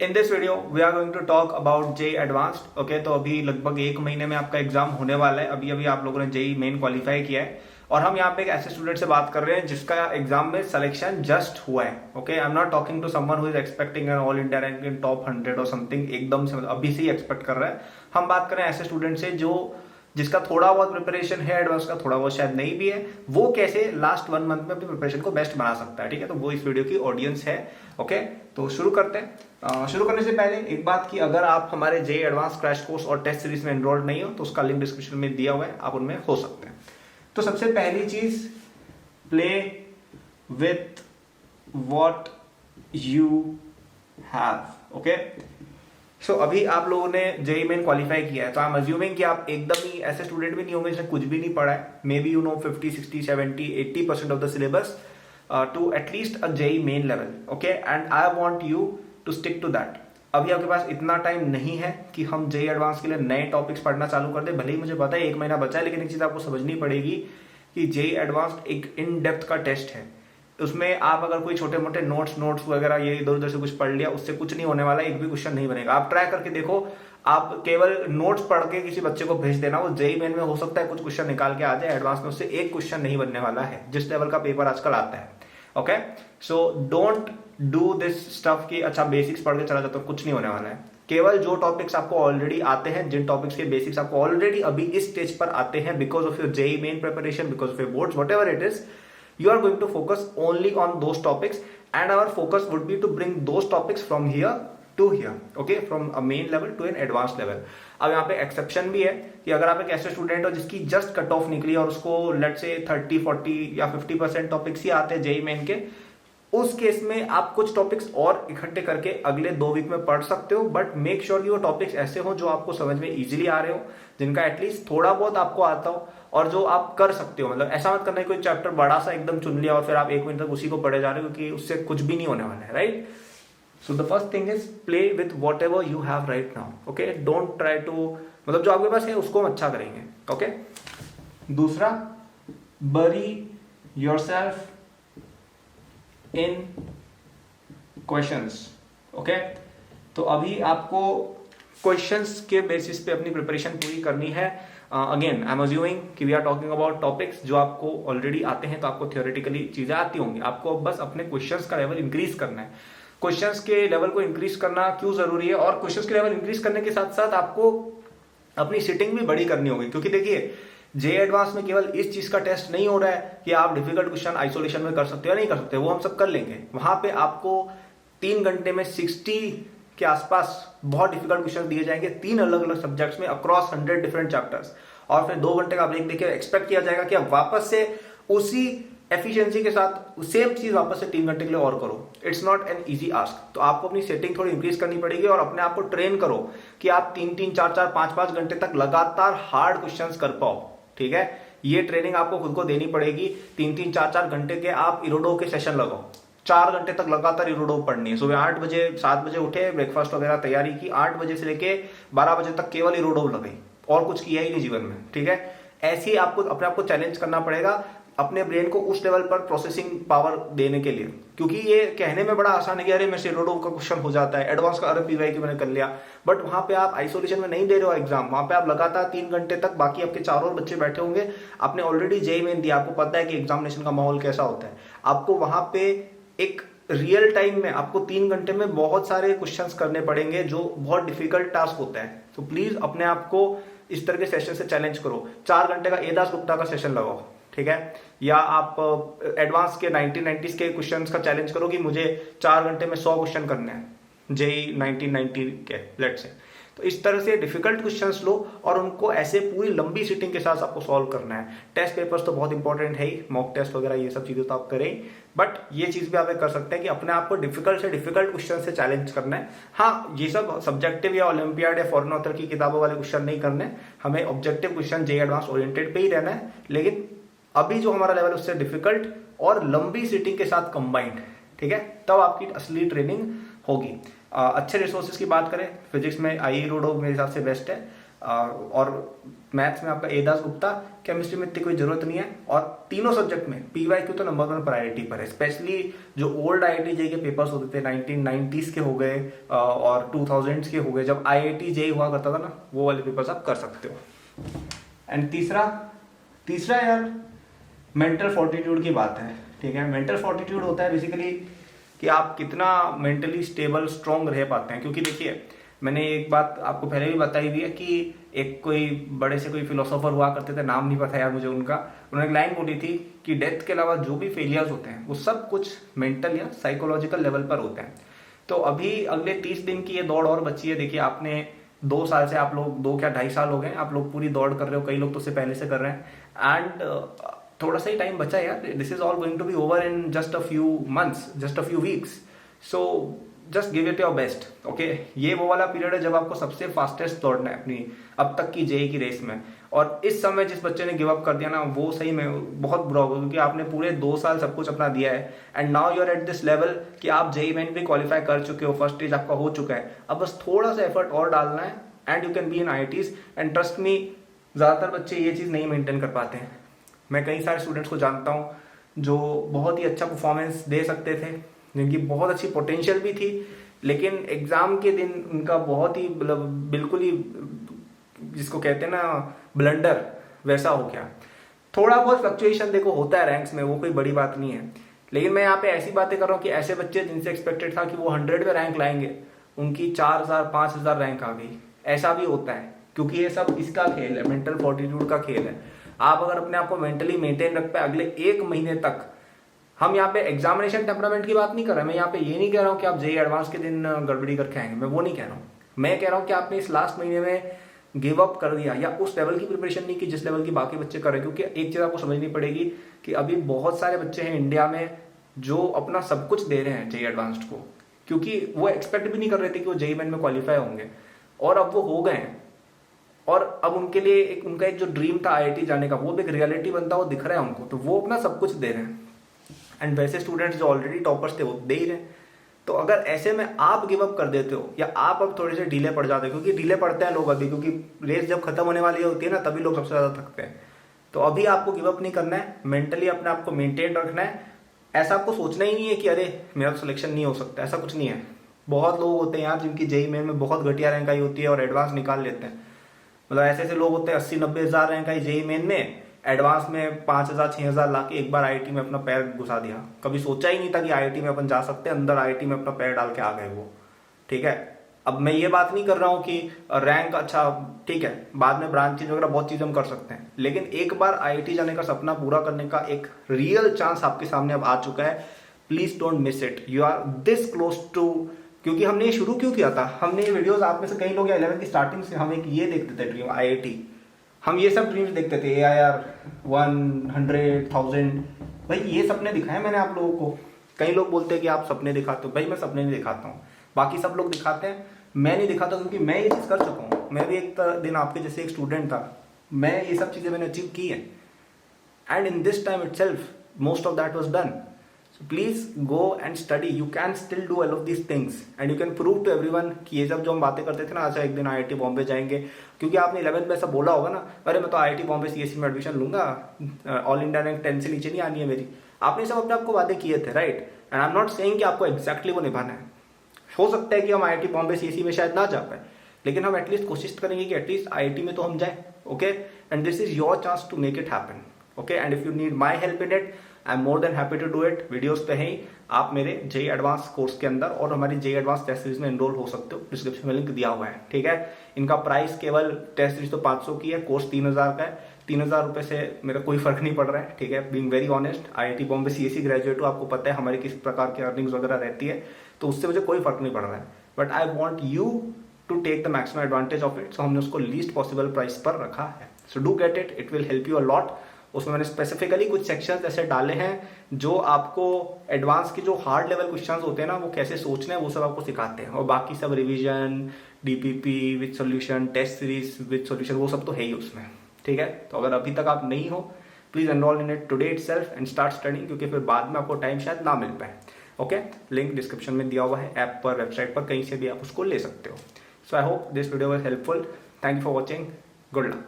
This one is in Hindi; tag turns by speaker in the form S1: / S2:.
S1: In this video we are going to talk about JEE advanced. Okay, तो अभी लगभग एक महीने में आपका एग्जाम होने वाला है। अभी अभी आप लोगों ने जेई मेन क्वालिफाई किया है और हम यहाँ पे एक ऐसे स्टूडेंट से बात कर रहे हैं जिसका एग्जाम में सिलेक्शन जस्ट हुआ है। Okay, I am not talking to someone who is expecting an all India rank in top 100 or something, एकदम से अभी से ही एक्सपेक्ट कर रहा है। हम बात करें ऐसे स्टूडेंट से जिसका थोड़ा बहुत प्रिपरेशन है, एडवांस का थोड़ा बहुत शायद नहीं भी है, वो कैसे लास्ट 1 मंथ में अपनी प्रिपरेशन को बेस्ट बना सकता है। ठीक है, तो वो इस वीडियो की ऑडियंस है। ओके, तो शुरू करते हैं। शुरू करने से पहले एक बात कि अगर आप हमारे जेई एडवांस क्रैश कोर्स और टेस्ट सीरीज में एनरोल्ड नहीं हो तो उसका लिंक डिस्क्रिप्शन में दिया हुआ है, आप उनमें हो सकते हैं। तो सबसे पहली चीज, play with what you have. Okay, so अभी आप लोगों ने जेई मेन क्वालिफाई किया है, तो आई एम अज्यूमिंग कि आप एकदम ही ऐसे स्टूडेंट भी नहीं होंगे जिसने कुछ भी नहीं पढ़ा है। Maybe you know 50, 60, 70, 80% of the syllabus to at least a JEE main level. Okay, and I want you to stick to that. अभी आपके पास इतना टाइम नहीं है कि हम जेई एडवांस के लिए नए टॉपिक्स पढ़ना चालू कर दे। भले ही मुझे पता है 1 महीना बचा है, लेकिन एक चीज आपको समझनी पड़ेगी कि जेई एडवांस एक इन डेप्थ का टेस्ट है। उसमें आप अगर कोई छोटे मोटे नोट्स वगैरह ये इधर उधर से कुछ पढ़ लिया, उससे कुछ नहीं होने वाला, एक भी क्वेश्चन नहीं बनेगा। आप ट्राई करके देखो, आप केवल नोट्स पढ़ के किसी बच्चे को भेज देना, वो जेई मेन में हो सकता है कुछ क्वेश्चन निकाल के आ जाए, एडवांस में उससे एक क्वेश्चन नहीं बनने वाला है, जिस लेवल का पेपर आजकल आता है। Okay, so don't do this stuff की अच्छा बेसिक्स पढ़ के चला जाता हूं, कुछ नहीं होने वाला है। केवल जो टॉपिक्स आपको ऑलरेडी आते हैं, जिन टॉपिक्स के बेसिक्स आपको ऑलरेडी अभी इस स्टेज पर आते हैं, because of your JEE main preparation, because of your boards, whatever it is, you are going to focus only on those topics, and our focus would be to bring those topics from here to here. Okay, from a main level to an advanced level. अब यहाँ पे एक्सेप्शन भी है कि अगर आप एक ऐसे स्टूडेंट हो जिसकी जस्ट कट ऑफ निकली और उसको लेट से 30, 40 या 50% टॉपिक्स ही आते हैं जेई मेन के, उस केस में आप कुछ टॉपिक्स और इकट्ठे करके अगले 2 वीक में पढ़ सकते हो। बट मेक श्योर कि वो टॉपिक्स ऐसे हो जो आपको समझ में इजीली आ रहे हो, जिनका एटलीस्ट थोड़ा बहुत आपको आता हो और जो आप कर सकते हो। मतलब ऐसा मत करना है कोई चैप्टर बड़ा सा एकदम चुन लिया और फिर आप 1 महीने तक उसी को पढ़े जा रहे हो, क्योंकि उससे कुछ भी नहीं होने वाला है, right. So the first thing is play with whatever you have right now. Okay, don't try to, मतलब जो आपके पास है उसको हम अच्छा करेंगे। ओके, दूसरा, बरी योरसेल्फ इन क्वेश्चंस। ओके, तो अभी आपको क्वेश्चंस के बेसिस पे अपनी प्रिपरेशन पूरी करनी है। अगेन आई एम अज्यूमिंग कि we are talking about topics जो आपको ऑलरेडी आते हैं, तो आपको थियोरेटिकली चीजें आती होंगी। आपको बस अपने क्वेश्चंस का लेवल इंक्रीज करना है। क्वेश्चंस के लेवल को इंक्रीज करना क्यों जरूरी है, और क्वेश्चंस के लेवल इंक्रीज करने के साथ साथ आपको अपनी सिटिंग भी बड़ी करनी होगी। क्योंकि देखिए, जेई एडवांस में केवल इस चीज का टेस्ट नहीं हो रहा है कि आप डिफिकल्ट क्वेश्चन आइसोलेशन में कर सकते हो या नहीं कर सकते, वो हम सब कर लेंगे। वहां पे आपको 3 घंटे में 60 के आसपास बहुत डिफिकल्ट क्वेश्चन दिए जाएंगे 3 अलग अलग सब्जेक्ट्स में अक्रॉस 100 डिफरेंट चैप्टर्स, और फिर 2 घंटे का ब्रेक देके एक्सपेक्ट किया जाएगा कि आप वापस से उसी एफिशिएंसी के साथ सेम चीज वापस से 3 घंटे के लिए और करो। It's not an easy ask. तो आपको अपनी सेटिंग थोड़ी इंक्रीज करनी पड़ेगी और अपने आप को ट्रेन करो कि आप 3-3, 4-4, 5-5 घंटे तक लगातार हार्ड क्वेश्चंस कर पाओ। ठीक है, ये ट्रेनिंग आपको खुद को देनी पड़ेगी। 3-3, 4-4 घंटे के आप इरोडो के सेशन लगाओ, 4 घंटे तक लगातार इरोडो पढ़नी है। सुबह 8 बजे 7 बजे उठे, ब्रेकफास्ट वगैरह तैयारी की, 8 बजे से लेके 12 बजे तक केवल इरोडो लगाई और कुछ किया ही नहीं जीवन में। ठीक है, ऐसे ही आपको अपने आप को चैलेंज करना पड़ेगा अपने ब्रेन को उस लेवल पर प्रोसेसिंग पावर देने के लिए। क्योंकि ये कहने में बड़ा आसान है कि अरे मेरे से इरोडो का क्वेश्चन हो जाता है, एडवांस का अरे पीवाई की मैंने कर लिया, बट वहां पे आप आइसोलेशन में नहीं दे रहे हो एग्जाम। वहां पे आप लगातार 3 घंटे तक बाकी आपके 4 और बच्चे बैठे होंगे, आपने ऑलरेडी जेई मेन दिया, आपको पता है कि एग्जामिनेशन का माहौल कैसा होता है। आपको वहां पे एक रियल टाइम में आपको 3 घंटे में बहुत सारे क्वेश्चंस करने पड़ेंगे जो बहुत डिफिकल्ट टास्क होता है। तो प्लीज अपने आप को इस तरह के सेशन से चैलेंज करो। 4 घंटे का एदास गुप्ता का सेशन लगाओ, ठीक है, या आप एडवांस के 1990s के क्वेश्चंस का चैलेंज करो कि मुझे 4 घंटे में 100 क्वेश्चन करने हैं जेई 1990 के लेट से। तो इस तरह से डिफिकल्ट क्वेश्चंस लो और उनको ऐसे पूरी लंबी सीटिंग के साथ आपको सॉल्व करना है। टेस्ट पेपर्स तो बहुत इंपॉर्टेंट है ही, मॉक टेस्ट वगैरह ये सब चीजें तो आप करें, बट ये चीज भी आप कर सकते हैं कि अपने आप को डिफिकल्ट से डिफिकल्ट क्वेश्चन से चैलेंज करना है। हाँ, ये सब सब्जेक्टिव या ओलंपियाड या फॉरेन ऑथर की किताबों वाले क्वेश्चन नहीं करने, हमें objective question JEE advance oriented पे ही रहना है। लेकिन अभी जो हमारा लेवल उससे डिफिकल्ट और लंबी सीटिंग के साथ कंबाइंड, ठीक है, तब आपकी असली ट्रेनिंग होगी। अच्छे रिसोर्सेज की बात करें, फिजिक्स में आई रोडो मेरे हिसाब से बेस्ट है। और मैथ्स में आपका ए दास गुप्ता, केमिस्ट्री में इतनी कोई जरूरत नहीं है, और तीनों सब्जेक्ट में पीवाईक्यू तो नंबर 1 प्रायोरिटी पर है। स्पेशली जो ओल्ड आईआईटी जेई के पेपर्स होते थे 1990s के हो गए और 2000s के हो गए, जब आईआईटी जेई हुआ करता था ना, वो वाले पेपर्स आप कर सकते हो। एंड तीसरा यार मेंटल फोर्टिट्यूड की बात है, ठीक है। मेंटल फोर्टिट्यूड होता है बेसिकली कि आप कितना मेंटली स्टेबल स्ट्रांग रह पाते हैं। क्योंकि देखिए, मैंने एक बात आपको पहले भी बताई हुई है कि एक कोई बड़े से कोई फिलोसोफर हुआ करते थे, नाम नहीं पता यार मुझे उनका, उन्होंने एक लाइन बोली थी कि डेथ के अलावा जो भी फेलियर्स होते हैं वो सब कुछ मेंटल या साइकोलॉजिकल लेवल पर होते हैं। तो अभी अगले 30 दिन की ये दौड़ और बची है। देखिए, आपने 2 साल से, आप लोग 2 क्या 2.5 साल हो गए आप लोग पूरी दौड़ कर रहे हो, कई लोग तो उससे पहले से कर रहे हैं। एंड थोड़ा सा ही टाइम बचा है यार, this is all going to be over in just a few months, just a few weeks. So just give it your best, okay. ये वो वाला पीरियड है जब आपको सबसे फास्टेस्ट दौड़ना है अपनी अब तक की जेई की रेस में। और इस समय जिस बच्चे ने गिव अप कर दिया ना, वो सही में बहुत बुरा होगा, क्योंकि आपने पूरे 2 साल सब कुछ अपना दिया है। And now you are at this level कि आप जेई मेन भी क्वालिफाई कर चुके हो, फर्स्ट स्टेज आपका हो चुका है, अब बस थोड़ा सा एफर्ट और डालना है and you can be in IITs. And trust me, ज्यादातर बच्चे ये चीज नहीं मेंटेन कर पाते हैं। मैं कई सारे स्टूडेंट्स को जानता हूँ जो बहुत ही अच्छा परफॉर्मेंस दे सकते थे, जिनकी बहुत अच्छी पोटेंशियल भी थी, लेकिन एग्जाम के दिन उनका बहुत ही बिल्कुल ही, जिसको कहते हैं ना ब्लंडर, वैसा हो गया। थोड़ा बहुत फ्लक्चुएशन देखो होता है रैंक्स में, वो कोई बड़ी बात नहीं है। लेकिन मैं यहाँ पे ऐसी बातें कर रहा हूँ कि ऐसे बच्चे जिनसे एक्सपेक्टेड था कि वो 100 में रैंक लाएंगे, उनकी 4000 5000 रैंक आ गई। ऐसा भी होता है, क्योंकि ये सब इसका खेल है, मेंटल फोर्टिट्यूड का खेल है। आप अगर अपने आप को मेंटली मेंटेन रख पाए अगले 1 महीने तक, हम यहाँ पे एग्जामिनेशन टेम्परामेंट की बात नहीं कर रहे, मैं यहाँ पे ये नहीं कह रहा हूँ कि आप जेई एडवांस के दिन गड़बड़ी करके आएंगे, मैं वो नहीं कह रहा हूँ। मैं कह रहा हूँ कि आपने इस लास्ट महीने में गिव अप कर दिया या उस लेवल की प्रिपरेशन नहीं की जिस लेवल की बाकी बच्चे कर रहे हैं। क्योंकि एक चीज आपको समझनी पड़ेगी कि अभी बहुत सारे बच्चे हैं इंडिया में जो अपना सब कुछ दे रहे हैं जेई एडवांस्ड को, क्योंकि वो एक्सपेक्ट भी नहीं कर रहे थे कि वो जेई मेन में क्वालिफाई होंगे, और अब वो हो गए हैं। और अब उनके लिए उनका एक जो ड्रीम था आईआईटी जाने का, वो भी एक रियलिटी बनता वो दिख रहा है उनको, तो वो अपना सब कुछ दे रहे हैं। एंड वैसे स्टूडेंट्स जो ऑलरेडी टॉपर्स थे वो दे ही रहे हैं। तो अगर ऐसे में आप गिव अप कर देते हो या आप अब थोड़े से ढीले पड़ जाते हो, क्योंकि ढीले पड़ते हैं लोग अभी, क्योंकि रेस जब खत्म होने वाली होती है ना, तभी लोग सबसे ज्यादा थकते हैं। तो अभी आपको गिव अप नहीं करना है, मेंटली अपने आप को मेंटेन रखना है। ऐसा आपको सोचना ही नहीं है कि अरे मेरा सिलेक्शन नहीं हो सकता, ऐसा कुछ नहीं है। बहुत लोग होते हैं यार जिनकी जेई मेन में बहुत घटिया रैंक आई होती है और एडवांस निकाल लेते हैं। मतलब ऐसे ऐसे लोग होते हैं 80-90 हजार रैंक आई जेई मेन में, एडवांस में 5000-6000 ला के एक बार आईआईटी में अपना पैर घुसा दिया। कभी सोचा ही नहीं था कि आईआईटी में अपन जा सकते हैं, अंदर आईआईटी में अपना पैर डाल के आ गए वो, ठीक है। अब मैं ये बात नहीं कर रहा हूँ कि रैंक अच्छा, ठीक है, बाद में ब्रांच चेंज वगैरह बहुत चीजें हम कर सकते हैं, लेकिन एक बार आईआईटी जाने का सपना पूरा करने का एक रियल चांस आपके सामने अब आ चुका है। Please don't miss it, you are this close to. क्योंकि हमने ये शुरू क्यों किया था, हमने ये वीडियोस, आप में से कई लोग 11th की स्टार्टिंग से हम एक ये देखते थे ड्रीम आईआईटी, हम ये सब ड्रीम्स देखते थे, AIR 100,000। भाई ये सपने दिखाए मैंने आप लोगों को। कई लोग बोलते हैं कि आप सपने दिखाते हो, भाई मैं सपने नहीं दिखाता हूँ, बाकी सब लोग दिखाते हैं, मैं नहीं दिखाता, क्योंकि मैं ये चीज कर चुका हूँ। मैं भी एक दिन आपके जैसे एक स्टूडेंट था, मैं ये सब चीजें मैंने अचीव की है, and in this time itself most of that was done. So please go and study. You can still do all of these things and you can prove to everyone कि ये सब जो हम बातें करते थे ना, अच्छा एक दिन आईआईटी बॉम्बे जाएंगे, क्योंकि आपने 11th में ऐसा बोला होगा ना, अरे मैं तो आईआईटी बॉम्बे सीएससी में एडमिशन लूंगा, ऑल इंडिया रैंक 10 से नीचे नहीं आनी है मेरी। आपने सब अपने आपको वादे किए थे, right. And I am not saying कि आपको एग्जैक्टली वो निभाना है। हो सकता है कि हम आईआईटी बॉम्बे सीएससी में शायद ना जा पाए, लेकिन हम एटलीस्ट कोशिश करेंगे कि एटलीस्ट आईआईटी में तो हम जाए, okay. And this is your chance to make it happen, okay. And if you need my help in it, I am more than happy to do it. Videos पे ही आप मेरे जेई एडवांस कोर्स के अंदर और हमारी जेई एडवांस टेस्ट सीरीज में एनरोल हो सकते हो, डिस्क्रिप्शन में लिंक दिया हुआ है, ठीक है। इनका प्राइस केवल टेस्ट सीरीज तो 500 की है, कोर्स 3000 का है। 3000 रुपए से मेरा कोई फर्क नहीं पड़ रहा है, ठीक है। Being very honest, IIT Bombay CSC graduate हूँ, आपको पता है हमारी किस प्रकार की अर्निंग्स वगैरह रहती है, तो उससे मुझे कोई फर्क नहीं पड़ रहा है। But I want you to take the maximum advantage of it, so हमने उसको लीस्ट पॉसिबल प्राइस पर रखा है। So do get it, it will help you a lot. उसमें मैंने स्पेसिफिकली कुछ सेक्शंस ऐसे डाले हैं जो आपको एडवांस के जो हार्ड लेवल क्वेश्चंस होते हैं ना, वो कैसे सोचने हैं वो सब आपको सिखाते हैं, और बाकी सब revision, DPP with solution, test series with solution, वो सब तो है ही उसमें, ठीक है। तो अगर अभी तक आप नहीं हो, please enrol in it today itself and start studying, क्योंकि फिर बाद में आपको टाइम शायद ना मिल पाए, ओके। लिंक डिस्क्रिप्शन में दिया हुआ है, ऐप पर, वेबसाइट पर, कहीं से भी आप उसको ले सकते हो। So I hope this video was helpful. Thank you for watching. Good luck.